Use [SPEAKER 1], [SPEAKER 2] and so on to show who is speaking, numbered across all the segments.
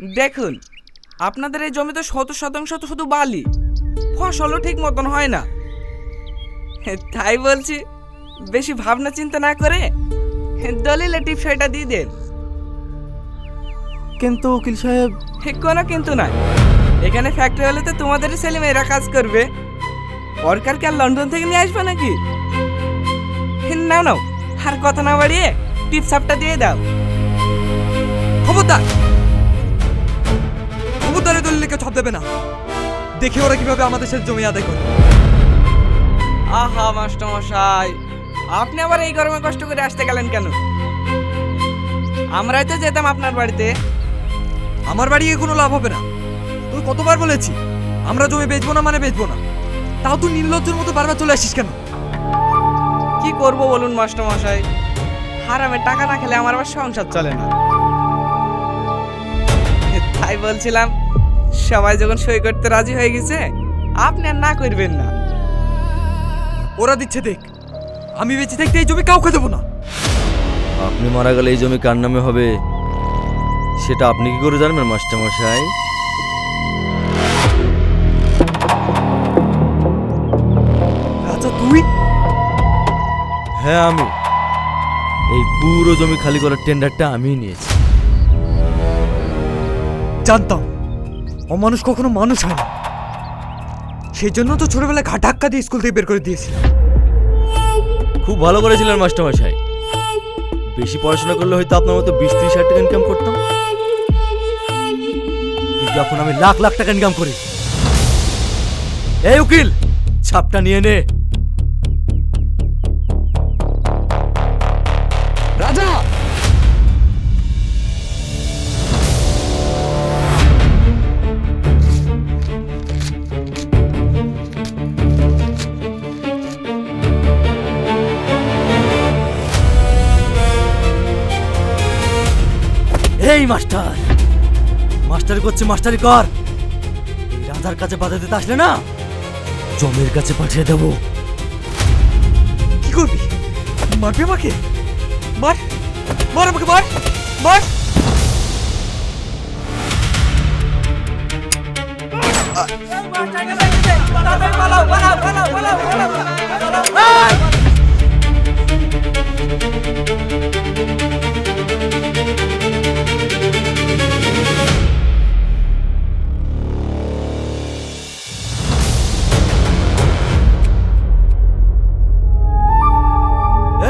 [SPEAKER 1] দেখুন, আপনাদের এই জমিতে 70% তো শুধু বালি, ফসলও ঠিক মতন হয় না। তাই বলছি, বেশি ভাবনা চিন্তা না করে দলিলে টিপসইটা দিয়ে দেন।
[SPEAKER 2] কিন্তু উকিল সাহেব,
[SPEAKER 1] কোনো কিন্তু নাই। এখানে ফ্যাক্টরি হলে তো তোমাদেরই ছেলেমেয়েরা কাজ করবে, সরকার কি আর লন্ডন থেকে নিয়ে আসবে নাকি? নাও নাও, আর কথা না বাড়িয়ে টিপসাপটা দিয়ে দাও।
[SPEAKER 3] খবরদার, খবরদারে দলিলে কেউ ছাপ দেবে না। দেখে ওরা কিভাবে আমাদের সাথে জমি আদায় করে।
[SPEAKER 1] আহা মাস্টার মশাই, আপনি আবার এই গরমে কষ্ট করে আসতে গেলেন কেন? আমরাই তো যেতাম আপনার বাড়িতে।
[SPEAKER 3] আমার বাড়ি গিয়ে কোনো লাভ হবে না। তুই কতবার বলেছি আমরা জমি বেচবো না মানে বেচবো না, তাও তুই নির্লজ্জের মতো বারবার চলে আসিস কেন?
[SPEAKER 1] কি করব বলুন মাস্টার মশাই, হারামে টাকা না খেলে আমার আবার সংসার চলে না। তাই বলছিলাম, সবাই যখন সই করতে রাজি হয়ে গেছে, আপনি আর না করবেন না।
[SPEAKER 3] ওরা দিচ্ছে দেখ, আমি বেঁচে থাকতে এই জমি কাউকে দেবো না।
[SPEAKER 4] আপনি মারা গেলে এই জমি কার নামে হবে সেটা আপনি কি করে জানবেন মাস্টার মশাই?
[SPEAKER 3] আচ্ছা তুই?
[SPEAKER 4] হ্যাঁ আমি। এই পুরো জমি খালি করার টেন্ডারটা আমিই নিয়েছি।
[SPEAKER 3] জানতাম অমানুষ কখনো মানুষ হয় না, সেই জন্য তো ছোটবেলায় ঘা ধাক্কা দিয়ে স্কুল থেকে বের করে দিয়েছিলাম।
[SPEAKER 4] খুব ভালো করেছিলেন মাস্টার মশাই। বেশি পড়াশোনা করলে হয়তো আপনার মতো 20-30 হাজার টাকা ইনকাম করতাম, কিন্তু এখন আমি লাখ লাখ টাকা ইনকাম করি। এই উকিল, ছাপটা নিয়ে নে।
[SPEAKER 3] রাজা,
[SPEAKER 4] এই মাস্টার, মাস্টারি করছে, মাস্টারি কর। এই রাজার কাছে বাধা দিতে আসলে না, জমির কাছে পাঠিয়ে দেবো।
[SPEAKER 3] কি করবি? মারবি আমাকে? মার, মার আমাকে, মার, মার।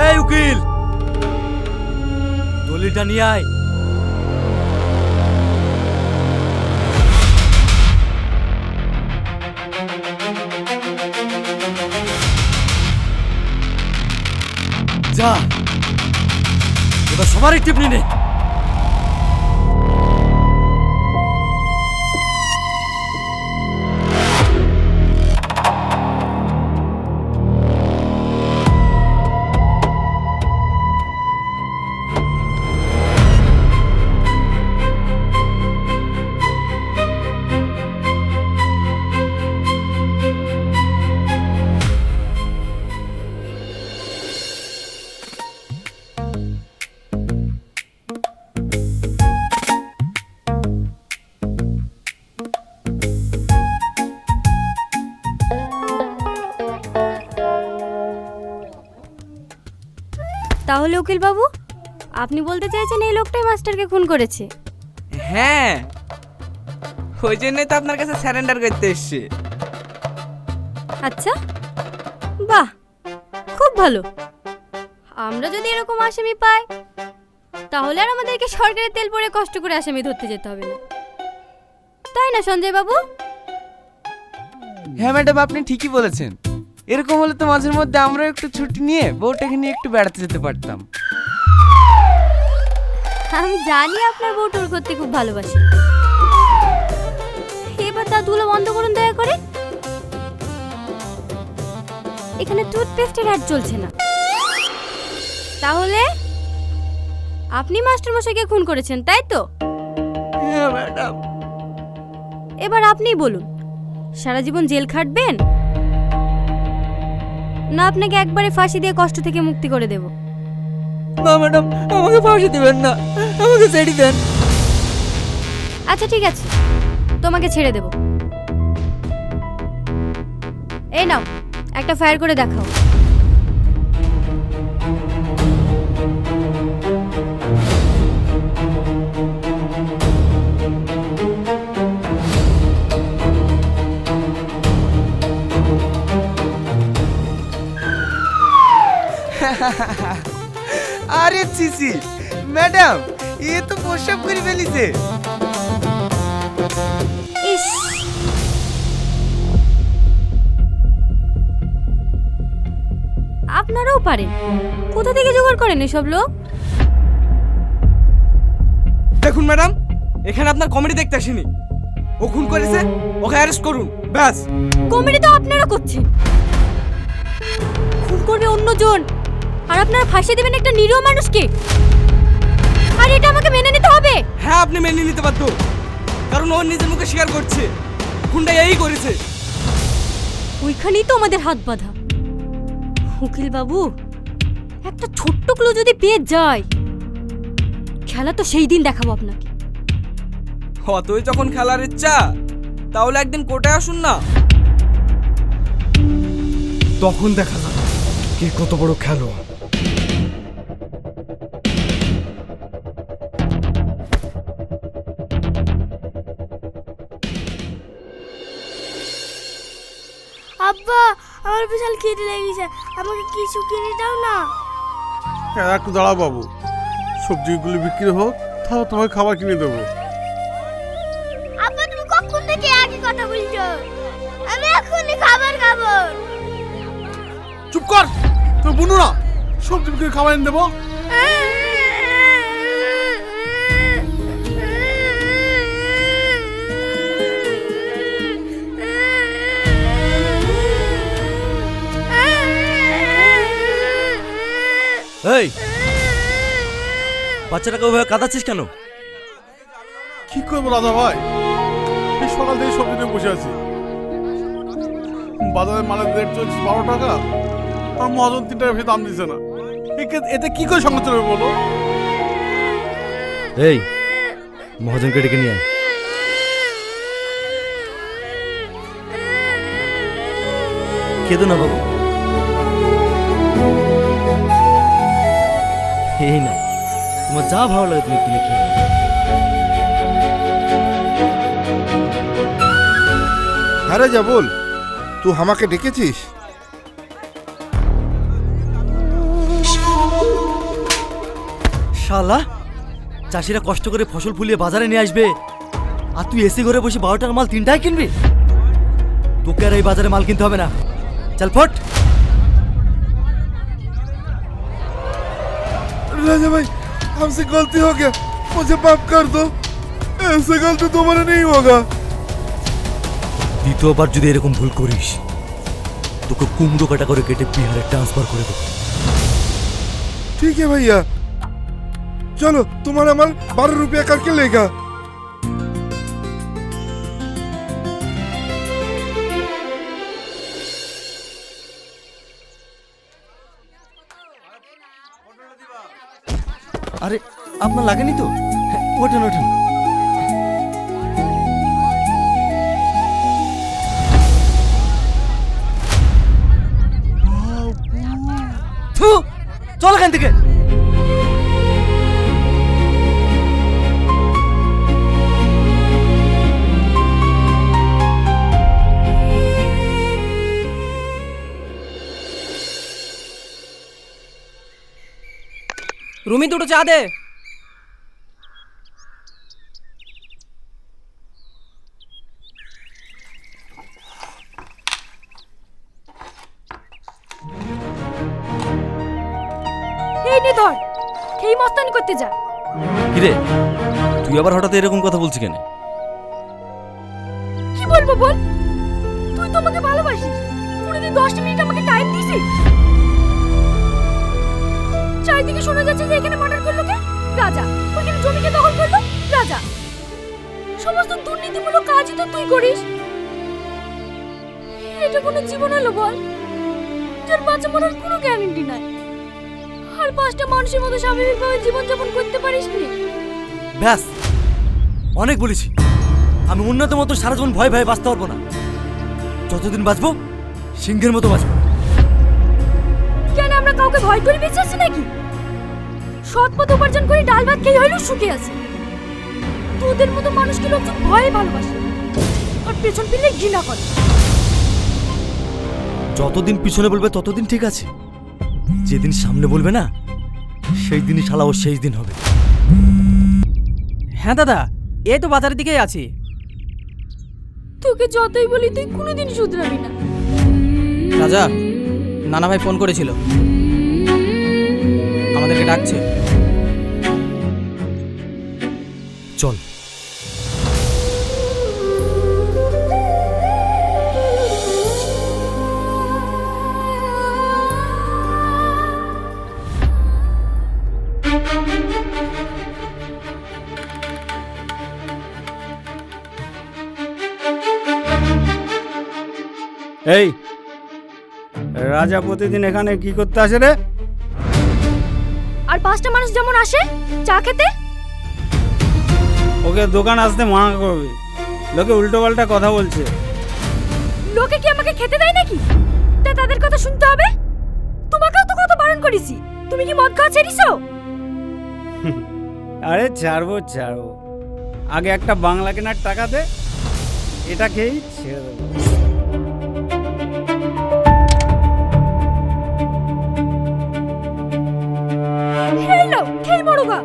[SPEAKER 4] এই উকিল, দলিলটা নিয়ে আয়। যা, এবার সবারই টিপনি নে।
[SPEAKER 5] তাহলে উকিল বাবু, আপনি বলতে চাইছেন এই লোকটাই মাস্টারকে খুন করেছে?
[SPEAKER 1] হ্যাঁ, ওই জন্যই তো আপনার কাছে স্যারেন্ডার করতে এসছি।
[SPEAKER 5] আচ্ছা, বাহ, খুব ভালো। আমরা যদি এরকম আসামি পাই, তাহলে আর আমাদেরকে সরকারের তেল পড়ে কষ্ট করে আসামি ধরতে যেতে হবে না, তাই না সঞ্জয় বাবু?
[SPEAKER 6] হ্যাঁ ম্যাডাম, আপনি ঠিকই বলেছেন। এরকম হলে তো মাঝের মধ্যে আমরা একটু ছুটি নিয়ে বউটাকে নিয়ে একটু বেড়াতে যেতে পারতাম।
[SPEAKER 5] আমি জানি আপনার বউ টুর করতে খুব ভালোবাসে। এবার তা ধুলো বন্ধ করুন দয়া করে। এখানে টুথপেস্টের অ্যাড চলছে না। তাহলে আপনি মাস্টার মশাইকে খুন করেছেন, তাই তো?
[SPEAKER 6] হ্যাঁ ম্যাডাম।
[SPEAKER 5] এবার আপনিই বলুন, সারা জীবন জেল খাটবেন, না আপনাকে একবারে ফাঁসি দিয়ে কষ্ট থেকে মুক্তি করে দেব?
[SPEAKER 6] না ম্যাডাম, আমাকে ফাঁসি দিবেন না, আমাকে ছেড়ে দেন।
[SPEAKER 5] আচ্ছা ঠিক আছে, তোমাকে ছেড়ে দেব। এই নাও, একটা ফায়ার করে দেখাও।
[SPEAKER 6] আরে সিসি ম্যাডাম, এ তো প্রস্রাব করে ফেলিছে।
[SPEAKER 5] ইস, আপনারাও পারেন। কোথা থেকে জোগাড় করেন এসব লোক?
[SPEAKER 1] দেখুন ম্যাডাম, এখানে আপনার কমেডি দেখতে আসেনি। ও খুন করেছে, ওকে অ্যারেস্ট করুন ব্যাস।
[SPEAKER 5] কমেডি তো আপনারা করছেন। খুন করবে অন্যজন, আর আপনারা ফাঁসিয়ে দেবেন একটা নিরীহ মানুষকে। আর এটা আমাকে মেনে নিতে হবে।
[SPEAKER 1] হ্যাঁ, আপনি মেনে নিতে বাধ্য, কারণ ও নিজের মুখে স্বীকার করছে খুনটা এই করেছে।
[SPEAKER 5] ওইখানেই তো আমাদের হাত বাঁধা। উকিল বাবু, একটা ছোট্ট ক্লু যদি পেয়ে যায়, খেলা তো সেই দিন দেখাবো আপনাকে।
[SPEAKER 1] অতই যখন খেলার ইচ্ছা, তাহলে একদিন কোর্টে আসুন না,
[SPEAKER 3] তখন দেখা যাবে কে কত বড় খেলোয়াড়।
[SPEAKER 2] আব্বা, আমার বিশাল খিদে লেগেছে, আমাকে কিছু কিনে দাও না।
[SPEAKER 7] হ্যাঁ, একটু দাঁড়াও বাবু, সবজিগুলো বিক্রি হোক, তাহলে তোমাকে খাবার কিনে দেবো।
[SPEAKER 2] আব্বা, তুমি কখন থেকে একই কথা বলছো? আমি এখনই খাবার খাবো।
[SPEAKER 7] চুপ কর, তুমি বুনো না, সবজি বিক্রি খাবার এনে দেবো।
[SPEAKER 4] এই বাচ্চাটাকে ওইভাবে কাঁদাচ্ছিস কেন?
[SPEAKER 7] কি করবো রাজা ভাই, এই সকাল থেকে সবজি নিয়ে বসে আছি। বাজারে মালের রেট চলছে 12 টাকা, আর মহাজন 3 টাকা বেশি দাম দিচ্ছে না। এতে কি করে সংসার চলবে বলো?
[SPEAKER 4] এই মহাজনকে ডেকে নিয়ে আয়। কেঁদো না বাবু, এই না, তোমার যা ভালো লাগে তুমি কিনে খেয়ে নাও।
[SPEAKER 8] আরে যা বল, তুই আমাকে ডেকেছিস?
[SPEAKER 4] শালা, চাষিরা কষ্ট করে ফসল ফুলিয়ে বাজারে নিয়ে আসবে, আর তুই এসি ঘরে বসে 12 টাকার মাল 3 টাকায় কিনবি? তোকে আর এই বাজারে মাল কিনতে হবে না, চল ফট।
[SPEAKER 8] राजा भाई, हमसे गलती हो गया, मुझे माफ कर दो, ऐसे गलती दोबारा नहीं होगा।
[SPEAKER 4] দ্বিতীয়বার যদি এরকম ভুল করিস, তোকে কুমড়ো কাটা করে কেটে বিহারে ট্রান্সফার করে দেবো।
[SPEAKER 8] ठीक है भैया, चलो तुम्हारा माल 12 रुपया करके लेगा।
[SPEAKER 4] আরে আপনার লাগেনি তো? ওঠেন ওঠেন। থু, চল এখান থেকে।
[SPEAKER 1] রুমি, দুটো চা দে।
[SPEAKER 5] এই নে ধর, খেয়ে মস্তানি করতে যা।
[SPEAKER 4] কিরে, তুই আবার হঠাৎ এরকম কথা বলছিস কেন?
[SPEAKER 5] কি বলবো বল? তুই তো আমাকে ভালোবাসিস, কোনোদিন 10 মিনিট আমাকে টাইম দিছিস? চারিদিকে শোনা যাচ্ছে যে এখানে মার্ডার করলো কে? রাজা। ওইখানে জমিকে দখল করলো রাজা। সমস্ত দুর্নীতিমূলক কাজই তো তুই করিস। এটা কোনো জীবন হলো বল, যার বাঁচা মরার কোনো গ্যারান্টি নাই, আর 5টা মানুষের মতো স্বাভাবিকভাবে জীবনযাপন করতে পারিস নি?
[SPEAKER 4] ব্যাস, অনেক বলেছি, আমি উন্নত মতো সারা জীবন ভয় ভয়ে বাঁচতে পারবো না। যতদিন বাঁচবো সিংহের মতো বাঁচবো।
[SPEAKER 5] কেন আমরা কাউকে ভয় করে বেঁচে আছি নাকি? সৎ পথ উপার্জন করে ডাল ভাত খেয়ে হইলেও সুখে আছে। তোদের মতো মানুষকে লোকজন ভয়ে ভালোবাসে আর পেছন ফিরলে ঘৃণা করে।
[SPEAKER 4] যতদিন পিছনে বলবে ততদিন ঠিক আছে, যেদিন সামনে বলবে না সেই দিনই শালা ওর শেষ দিন হবে।
[SPEAKER 1] হ্যাঁ দাদা, এই তো বাজারের দিকেই আছি।
[SPEAKER 5] তোকে যতই বলি তুই কোনোদিন শুধরাবি না।
[SPEAKER 1] রাজা, নানা ভাই ফোন করেছিল, আমাদেরকে ডাকছে।
[SPEAKER 4] চল।
[SPEAKER 9] এই রাজা প্রতিদিন এখানে কি করতে আসে রে?
[SPEAKER 5] আর 5টা মানুষ যেমন আসে চা খেতে।
[SPEAKER 9] ওকে দোকান আসতে মানা করবে, লোকে উল্টো পাল্টা কথা বলছে।
[SPEAKER 5] লোকে কি আমাকে খেতে দেয় নাকি? তা তাদের কথা শুনতে হবে? তোমাকেও তো কত বারণ করেছি, তুমি কি মদ খাওয়া ছেড়েছো?
[SPEAKER 9] আরে ছাড়বো ছাড়বো, আগে একটা বাংলা কেনার টাকা দে, এটা খেয়েই ছেড়ে দেবো।
[SPEAKER 5] খেয়ে নাও, খেয়ে মরো গা।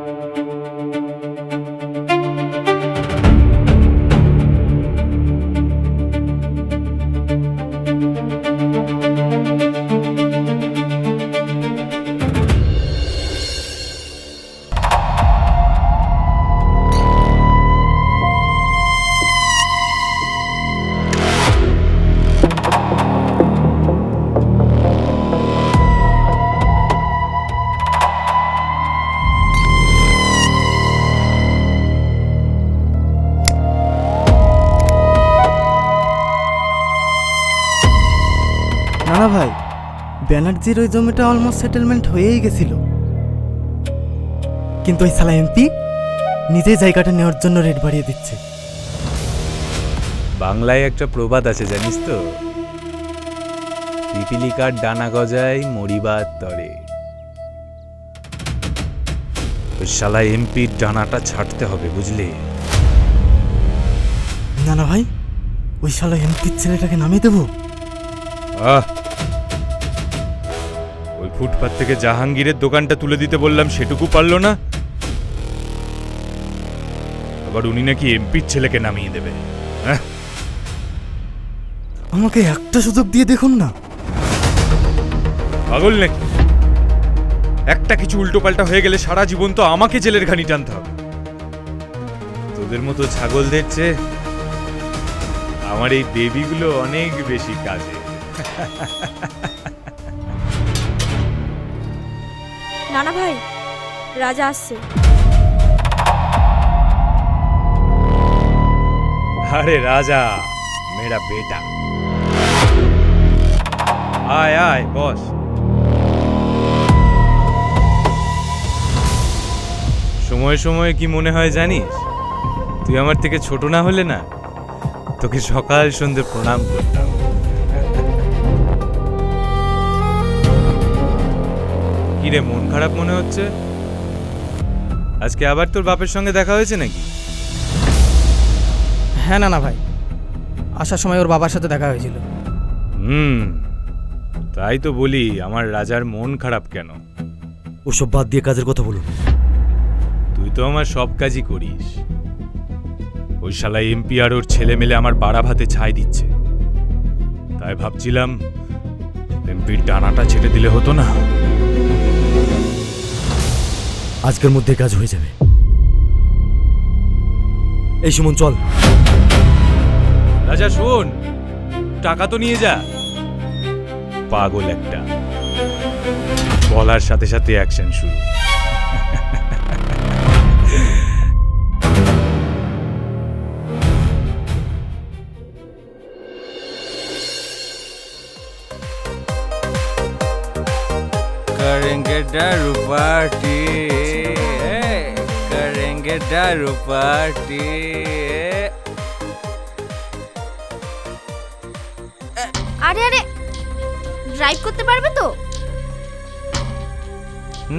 [SPEAKER 10] নানা ভাই, ব্যানার্জির ওই জমিটা অলমোস্ট সেটেলমেন্ট হয়েই গেছিল, কিন্তু ওই শালা এমপি নিজেই জায়গাটা নেওয়ার জন্য রেট বাড়িয়ে দিচ্ছে।
[SPEAKER 11] বাংলায় একটা প্রবাদ আছে জানিস তো, পিপিলিকার ডানা গজায় মরিবার তরে। ওই শালা এমপির ডানাটা ছাড়তে হবে, বুঝলি?
[SPEAKER 10] নানা ভাই, ওই শালা এমপির ছেলেটাকে নামিয়ে দেবো।
[SPEAKER 11] ওই ফুটপাত থেকে জাহাঙ্গীরের দোকানটা তুলে দিতে বললাম, সেটুকু পারলো না। আবার উনি নাকি এমপির ছেলেকে নামিয়ে দেবে।
[SPEAKER 10] আমাকে একটা সুযোগ দিয়ে দেখুন না।
[SPEAKER 11] পাগল নাকি? একটা কিছু উল্টো পাল্টা হয়ে গেলে সারা জীবন তো আমাকে জেলের ঘানি টানতে হবে। তোদের মতো ছাগলদের চেয়ে আমার এই বেবিগুলো অনেক বেশি কাজে।
[SPEAKER 5] নানা ভাই, রাজা আসছে।
[SPEAKER 11] আরে রাজা, মেরা বেটা, আয় আয় বস। সময় সময় কি মনে হয় জানিস, তুই আমার থেকে ছোট না হলে না তোকে সকাল সন্ধ্যে প্রণাম করতাম। কিরে, মন খারাপ মনে হচ্ছে? আজকে আবার তোর বাপের সঙ্গে দেখা হয়েছে নাকি?
[SPEAKER 1] হ্যাঁ নানা ভাই, আসার সময় ওর বাবার সাথে দেখা হয়েছিল।
[SPEAKER 11] তাই তো বলি, আমার রাজার মন খারাপ কেন?
[SPEAKER 4] ওসব বাদ দিয়ে কাজের কথা বলুন।
[SPEAKER 11] তুই তো আমার সব কাজই করিস। ওই শালা এমপি আর ওর ছেলে মেলে আমার বাড়া ভাতে ছাই দিচ্ছে, তাই ভাবছিলাম এমপির ডানাটা ছেড়ে দিলে হতো না।
[SPEAKER 4] আজকের মধ্যে কাজ হয়ে যাবে। এই সুমন, চল।
[SPEAKER 11] রাজা শোন, টাকা তো নিয়ে যা। পাগল একটা, বলার সাথে সাথে অ্যাকশন শুরু।
[SPEAKER 6] करेंगे दारू पार्टी, करेंगे দারু পার্টি।
[SPEAKER 2] আরে আরে, ড্রাইভ করতে পারবে তো?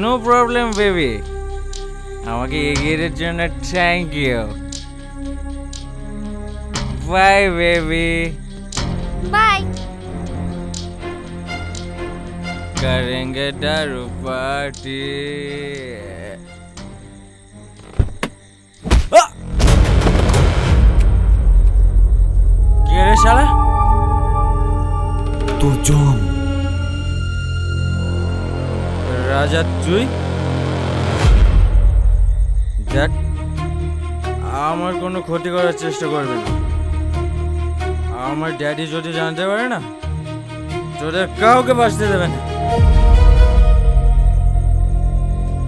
[SPEAKER 6] নো প্রবলেম বেবি, আমাকে এগিয়ে জন্য thank you. Bye baby.
[SPEAKER 2] Bye.
[SPEAKER 6] करेंगे दारू पार्टी। কে রে শালা?
[SPEAKER 4] তোর জম।
[SPEAKER 6] রাজা তুই? দেখ, আমার কোনো ক্ষতি করার চেষ্টা করবি না। আমার ড্যাডি যদি জানতে পারে না, তোদের কাউকে বাঁচতে দেবে না।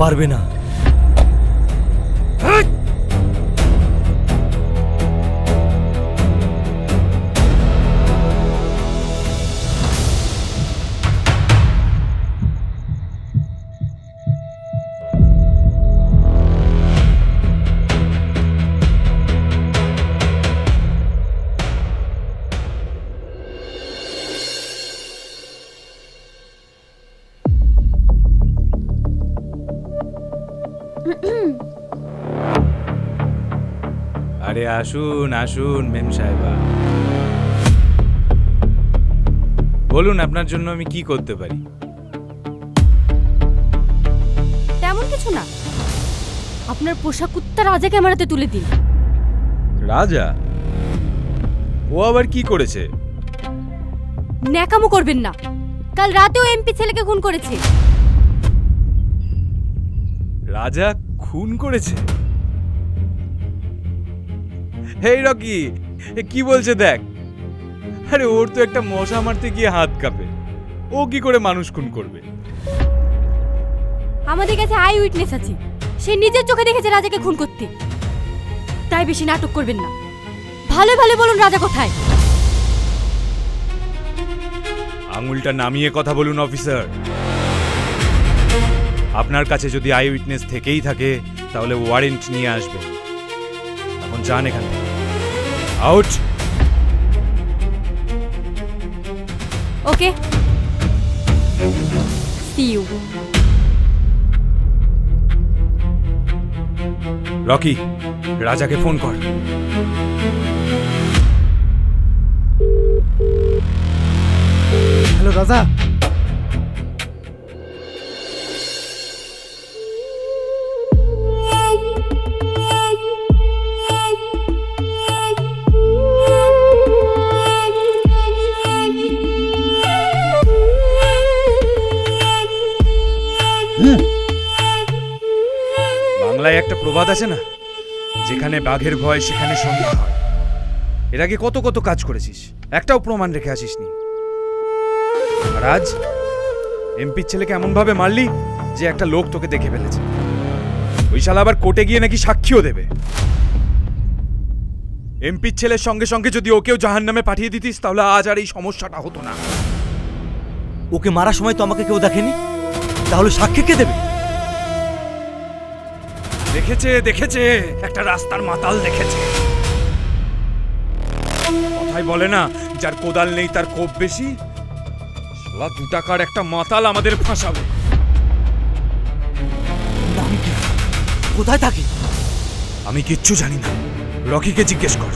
[SPEAKER 4] পারবে না।
[SPEAKER 11] আরে আসুন আসুন মেম সাহেবা, বলুন আপনার জন্য আমি কি করতে পারি?
[SPEAKER 5] তেমন কিছু না, আপনার পোষা কুত্তা রাজা ক্যামেরাতে তুলে দিন।
[SPEAKER 11] রাজা? ও আবার কি করেছে?
[SPEAKER 5] ন্যাকামো করবেন না, কাল রাতেও এমপি ছেলেকে খুন করেছে।
[SPEAKER 11] রাজা খুন করেছে? হেই রকি, এ কি বলছে দেখ। আরে ওর তো একটা মশা মারতে গিয়ে হাত কাঁপে, ও কি করে মানুষ খুন করবে?
[SPEAKER 5] আমাদের কাছে আই উইটনেস আছে, সে নিজের চোখে দেখেছে রাজাকে খুন করতে। তাই বেশি নাটক করবেন না, ভালো ভালো বলুন রাজা কোথায়।
[SPEAKER 11] আঙুলটা নামিয়ে কথা বলুন অফিসার। আপনার কাছে যদি আই উইটনেস থেকেই থাকে তাহলে ওয়ারেন্ট নিয়ে আসবেন। এখন যান এখান থেকে, out.
[SPEAKER 5] Okay, see you.
[SPEAKER 11] Rocky, রাজাকে ফোন কর।
[SPEAKER 10] হ্যালো রাজা।
[SPEAKER 11] বাংলায় একটা প্রবাদ আছে না, যেখানে বাঘের ভয় সেখানে সন্ধ্যা হয়। এর আগে কত কত কাজ করেছিস, একটাও প্রমাণ রেখে আসিসনি। আর আজ এমপির ছেলেকে এমন ভাবে মারলি যে একটা লোক তোকে দেখে ফেলেছে। ওই শালা আবার কোর্টে গিয়ে নাকি সাক্ষীও দেবে। এমপির ছেলের সঙ্গে সঙ্গে যদি ওকেও জাহান্নামে পাঠিয়ে দিতিস তাহলে আজ আর এই সমস্যাটা হতো না।
[SPEAKER 4] ওকে মারার সময় তো আমাকে কেউ দেখেনি, তাহলে সাক্ষী কে দেবে?
[SPEAKER 11] দেখেছে দেখেছে, একটা রাস্তার মাতাল দেখেছে। কথাই বলে না, যার কোদাল নেই তার কোপ বেশি। শালা 2 টাকার একটা মাতাল আমাদের ফাঁসাবে।
[SPEAKER 4] নাম কি, কোথায় থাকে?
[SPEAKER 11] আমি কিচ্ছু জানি না, রকিকে জিজ্ঞেস কর।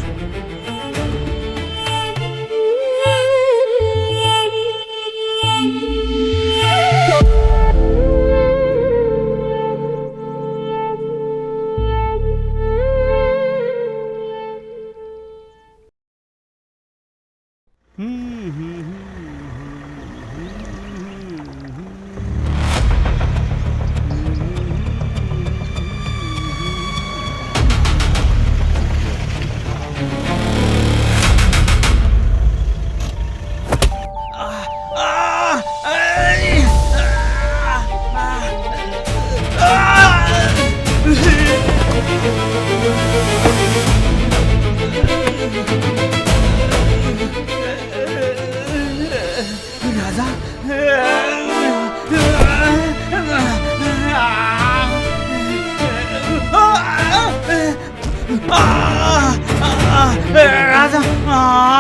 [SPEAKER 9] রাজা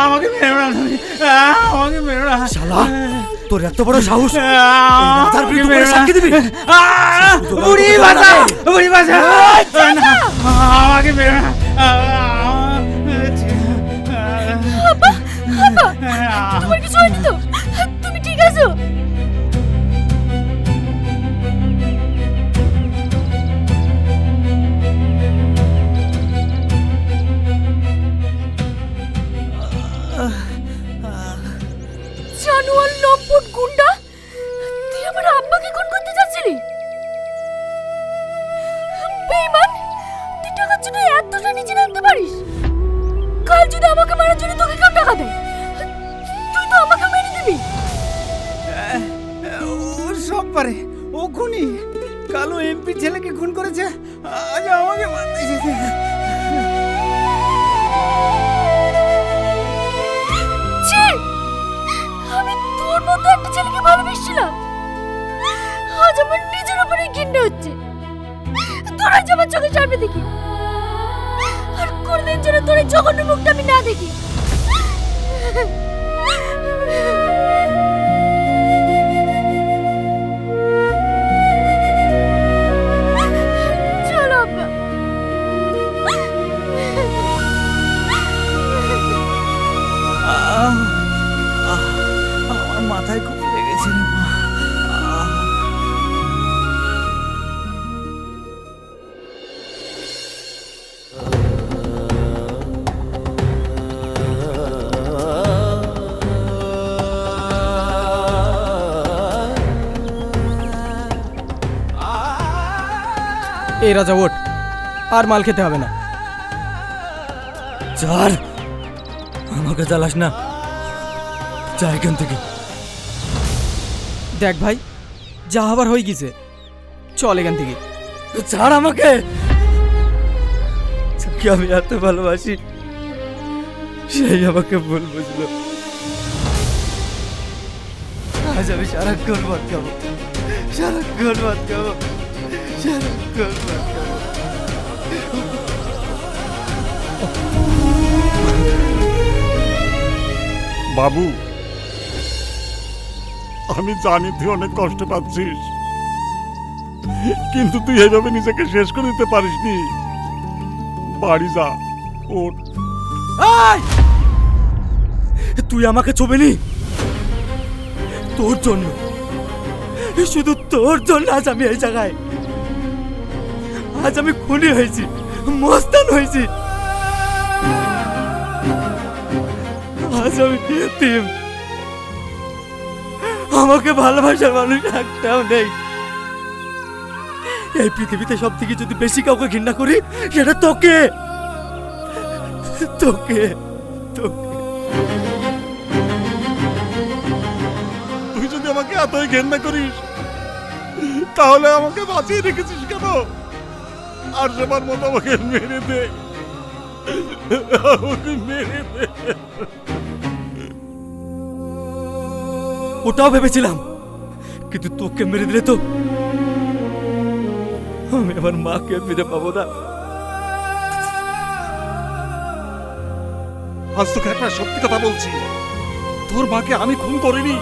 [SPEAKER 9] আমাকে মেরো না তুমি, আমাকে মেরো না।
[SPEAKER 4] শালা তোর এত বড় সাহস এই রাজার বিরুদ্ধে করে সাক্ষী দিবি?
[SPEAKER 9] বুড়ি বাঁচাও, বুড়ি বাঁচাও, না, আমাকে মেরো না।
[SPEAKER 2] তোমার কিছু হয়নি তো? তুমি ঠিক আছো? জানোয়ার লম্পট গুন্ডা, তুই আমার আব্বাকে খুন করতে যাচ্ছিলি? বেঈমান, তুই টাকার জন্য এতটা নিচে নামতে পারিস? কাল যদি আমাকে মারার জন্য তোকে কেউ টাকা দেয়, তুই তো আমাকে মেরে দিবি।
[SPEAKER 9] ও সব পারে, ও খুনি। কালো এমপি ছেলেকে খুন করেছে, আজ আমাকে মারতে এসেছে।
[SPEAKER 2] ছি! আমি তোর মতো একটা ছেলেকে ভালোবেসেছিলাম, আজ আমার নিজের উপরে ঘৃণা হচ্ছে। তোর আজ আমার চোখের সামনে দেখি, আর কোনদিন যেন তোর এই জঘন্য মুখটা আমি না দেখি। চলো আব্বা।
[SPEAKER 9] আমার মাথায় খুব লেগেছে রে মা।
[SPEAKER 10] এই রাজা ওঠ, আর মাল খেতে হবে না।
[SPEAKER 4] চার আমাকে জ্বালাস না, যা এখান থেকে।
[SPEAKER 10] দেখ ভাই, যা হবার হয়ে গেছে, চল এখান থেকে।
[SPEAKER 4] ছাড় আমাকে, যাকে আমি এত ভালোবাসি সেই আমাকে ভুল বুঝলো। আজ আমি সারাক্ষণ ভাত খাবো, সারাক্ষণ ভাত খাবো, সারাক্ষণ ভাত খাবো।
[SPEAKER 7] বাবু, আমি জানি তুই অনেক কষ্ট পাচ্ছিস, কিন্তু তুই এইভাবে নিজেকে শেষ করে দিতে পারিসনি। বাড়ি যা, ওঠ।
[SPEAKER 4] এই! তুই আমাকে চোবেনি, তোর জন্য, শুধু তোর জন্য আজ আমি এই জায়গায়। আজ আমি খুনি হয়েছি, মস্তান হয়েছি। আজ আমি এতিম, আমাকে ভালোবাসার মানুষ একটাও নেই। এই পৃথিবীতে সব থেকে যদি বেশি কাউকে ঘৃণা করি, সেটা তোকে তোকে তোকে।
[SPEAKER 7] তুই যদি আমাকে এতই ঘেন্না করিস, তাহলে আমাকে বাঁচিয়ে রেখেছিস কেন? আর সেবার মতো আমাকে মেরে দে, আমাকে মেরে দে।
[SPEAKER 4] ওটাও ভেবেছিলাম, কিন্তু তোকে মেরে দিলে তো আমি আমার মাকে ফিরে পাবো না।
[SPEAKER 7] আজ তোকে একটা সত্যি কথা বলছি, তোর মাকে আমি খুন করিনি,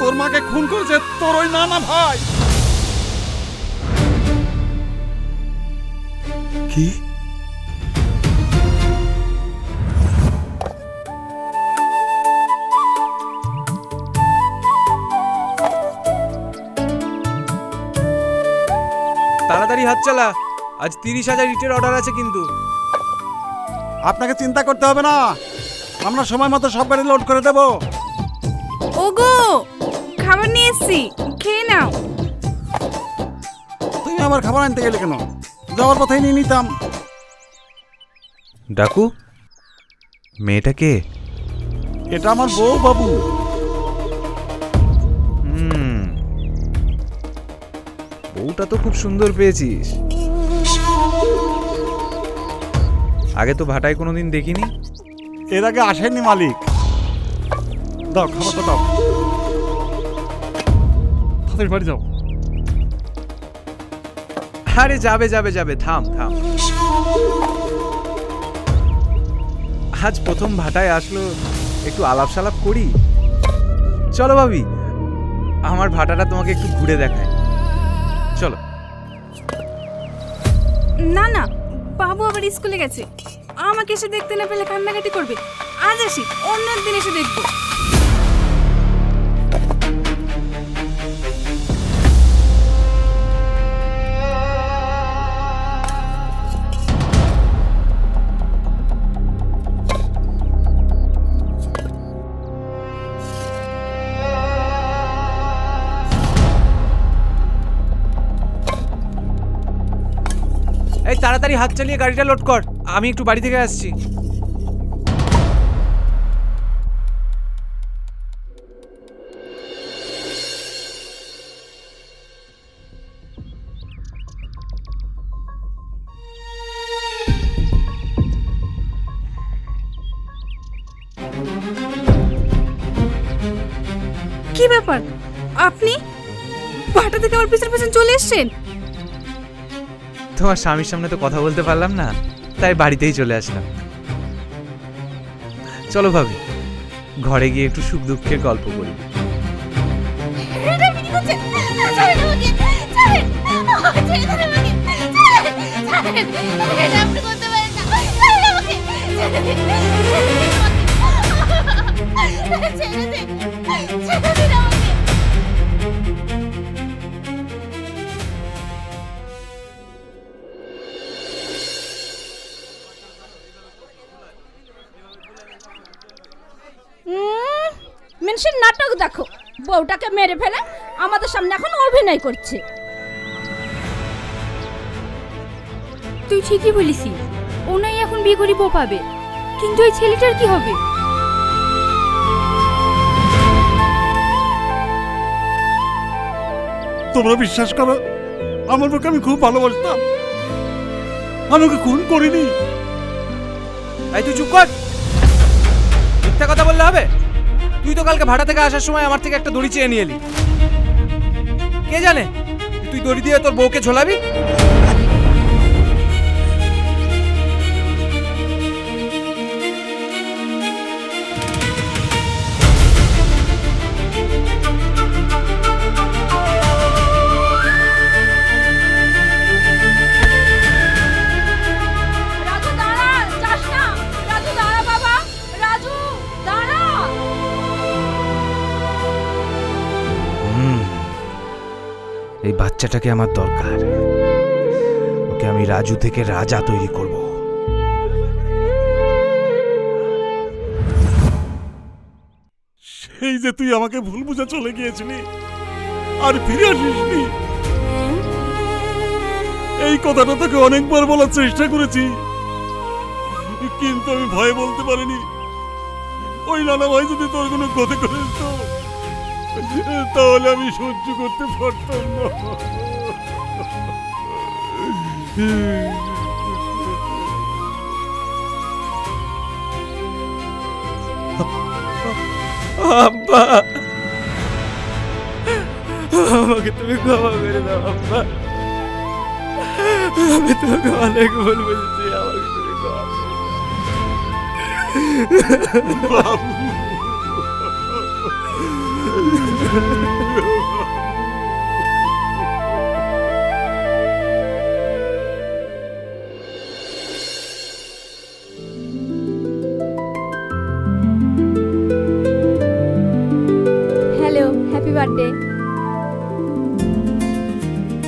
[SPEAKER 7] তোর মাকে খুন করেছে তোর ওই নানা ভাই।
[SPEAKER 11] কি?
[SPEAKER 3] তাড়াতাড়ি হাত চালা, আজ 30,000 ইটের অর্ডার আছে কিন্তু।
[SPEAKER 7] আপনাকে চিন্তা করতে হবে না, আমরা সময় মতো সব গাড়ি লোড করে দেব।
[SPEAKER 5] ওগো, খাবার নিয়ে এসেছি, খেয়ে নাও।
[SPEAKER 7] তুমি আবার খাবার আনতে গেলে কেন? যাওয়ার পথেই নিয়ে নিতাম।
[SPEAKER 11] ডাকু, মেয়েটা কে?
[SPEAKER 7] এটা আমার বউ বাবু।
[SPEAKER 11] বউটা তো খুব সুন্দর পেয়েছিস। আগে তো ভাটায় কোনোদিন দেখিনি।
[SPEAKER 7] এর আগে আসেনি মালিক। দাও খাবারটা দাও, তাড়াতাড়ি বাড়ি যাও।
[SPEAKER 11] আরে যাবে যাবে যাবে, থাম থাম। আজ প্রথম ভাটায় আসলো, একটু আলাপ সালাপ করি। চলো ভাবি, আমার ভাটাটা তোমাকে একটু ঘুরে দেখায়, চলো।
[SPEAKER 2] না না, বাবু আবার স্কুলে গেছে, আমাকে এসে দেখতে না পেলে কান্নাকাটি করবে। আজ আসি, অন্য একদিন এসে দেখবো।
[SPEAKER 11] এই তাড়াতাড়ি হাত চালিয়ে গাড়িটা লোড কর, আমি একটু বাড়ি থেকে আসছি।
[SPEAKER 2] কি ব্যাপার, আপনি ভাটা থেকে আমার পিছন পিছন চলে এসেছেন?
[SPEAKER 11] তোমার স্বামীর সামনে তো কথা বলতে পারলাম না, তাই বাড়িতেই চলে আসলাম। চলো ভাবি, ঘরে গিয়ে একটু সুখ দুঃখের গল্প করি।
[SPEAKER 2] এটা আপনি কি করছেন? ছাড়েন আমাকে, ছাড়েন, ছেড়ে দেন আমাকে, ছাড়েন, এটা আপনি করতে পারেন না, ছাড়েন আমাকে, ছেড়ে দিন, ছেড়ে দিন, ছেড়ে দিন আমাকে।
[SPEAKER 5] মেনশন নাটক দেখো, বউটাকে মেরে ফেলে আমাদের সামনে এখন অভিনয় করছে।
[SPEAKER 2] তুই ঠিকই বলিসি, ও নাই এখন বিয়ে করে বউ পাবে, কিন্তু এই ছেলেটার কি হবে?
[SPEAKER 7] তোমরা বিশ্বাস করো, আমার বউকে আমি খুব ভালোবাসতাম, আমি ওকে খুন করিনি।
[SPEAKER 11] এই তুই চুপ কর, মিথ্যা কথা বললে হবে? তুই তো কালকে ভাড়া থেকে আসার সময় আমার থেকে একটা দড়ি চেয়ে নিয়ে এলি। কে জানে তুই দড়ি দিয়ে তোর বউকে ঝোলাবি?
[SPEAKER 5] রাজু দাঁড়া, যাস না, রাজু দাঁড়া বাবা, রাজু দাঁড়া।
[SPEAKER 11] এই বাচ্চাটাকে আমার দরকার, ওকে আমি রাজু থেকে রাজা তৈরি করব।
[SPEAKER 7] সেই যে তুই আমাকে ভুল বুঝে চলে গিয়েছিলি, আর ফিরে আসিসনি, এই কথাটা তোকে অনেকবার বলার চেষ্টা করেছি, কিন্তু আমি ভয়ে বলতে পারিনি। ওই নানা ভাই যদি তোর কোনো ক্ষতি করে দিত, তাহলে আমি সহ্য করতে পারতাম না।
[SPEAKER 6] আব্বা, আমাকে তুমি ক্ষমা করে দাও আব্বা, আমি তোমাকে অনেক ভুল বুঝেছি, আমাকে তুমি ক্ষমা করে দাও।
[SPEAKER 7] বাবু,
[SPEAKER 5] hello, happy birthday.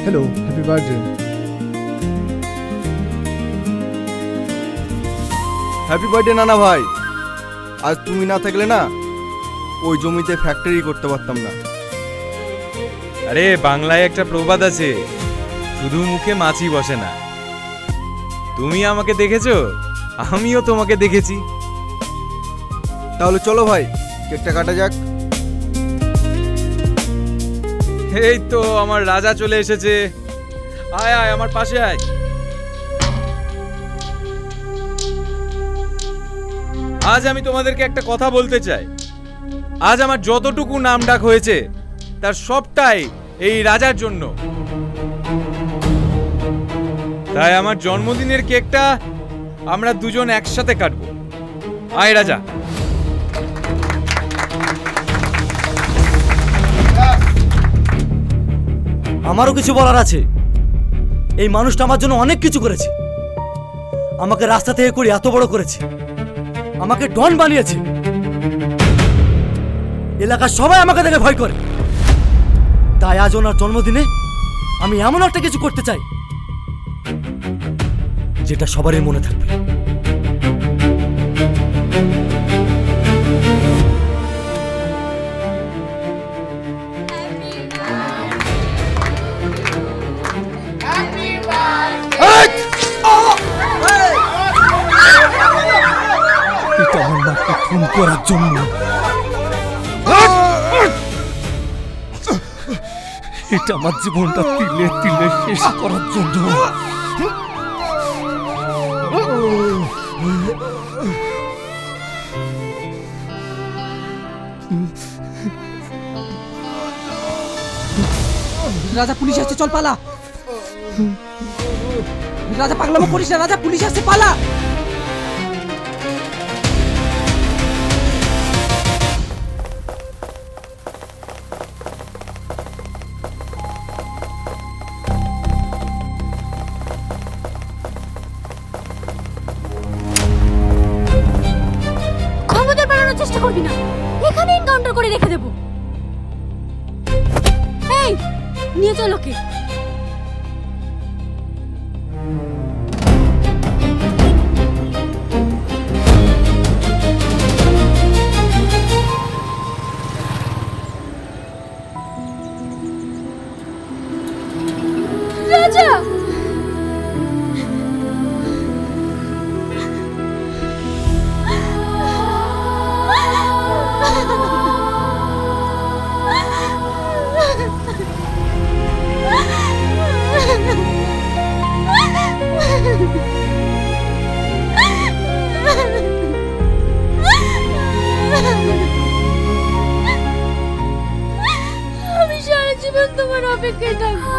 [SPEAKER 10] Hello, happy birthday.
[SPEAKER 3] Happy birthday নানা ভাই। আজ তুমি না থাকলে না ওই জমিতে ফ্যাক্টরি করতে পারতাম না।
[SPEAKER 11] আরে বাংলায় একটা প্রবাদ আছে, শুধু মুখে মাছি বসে না। তুমি আমাকে দেখেছো, আমিও তোমাকে দেখেছি।
[SPEAKER 3] তাহলে চলো ভাই, কেকটা কাটা যাক।
[SPEAKER 11] এই তো আমার রাজা চলে এসেছে, আয় আয় আমার পাশে আয়। আজ আমি তোমাদেরকে একটা কথা বলতে চাই। আজ আমার যতটুকু নাম ডাক হয়েছে তার সবটাই এই রাজার জন্য। তাই আমার জন্মদিনের কেকটা আমরা দুজন একসাথে কাটবো। আয় রাজা।
[SPEAKER 4] আমারও কিছু বলার আছে। এই মানুষটা আমার জন্য অনেক কিছু করেছে। আমাকে রাস্তা থেকে করে এত বড় করেছে, আমাকে ডন বানিয়েছে। এলাকার সবাই আমাকে দেখে ভয় করে। তাই আজ ওনার জন্মদিনে আমি এমন একটা কিছু করতে চাই যেটা সবারই মনে থাকবে। এটা আমার মাকে খুন করার জন্য। এটা আমার জীবনটা তিলে তিলে শেষ করার জন্য।
[SPEAKER 1] রাজা পুলিশ আসছে, চল পালা। রাজা পাগলামো করিস না, রাজা পুলিশ আসছে, পালা।
[SPEAKER 2] ক্ষমতা বাড়ানোর চেষ্টা করবি না, এখানে এনকাউন্টার করে রেখে দেবো। এই নিয়ে চল ওকে। রাজা আমি সারা জীবন তোমার অপেক্ষায় থাকবো।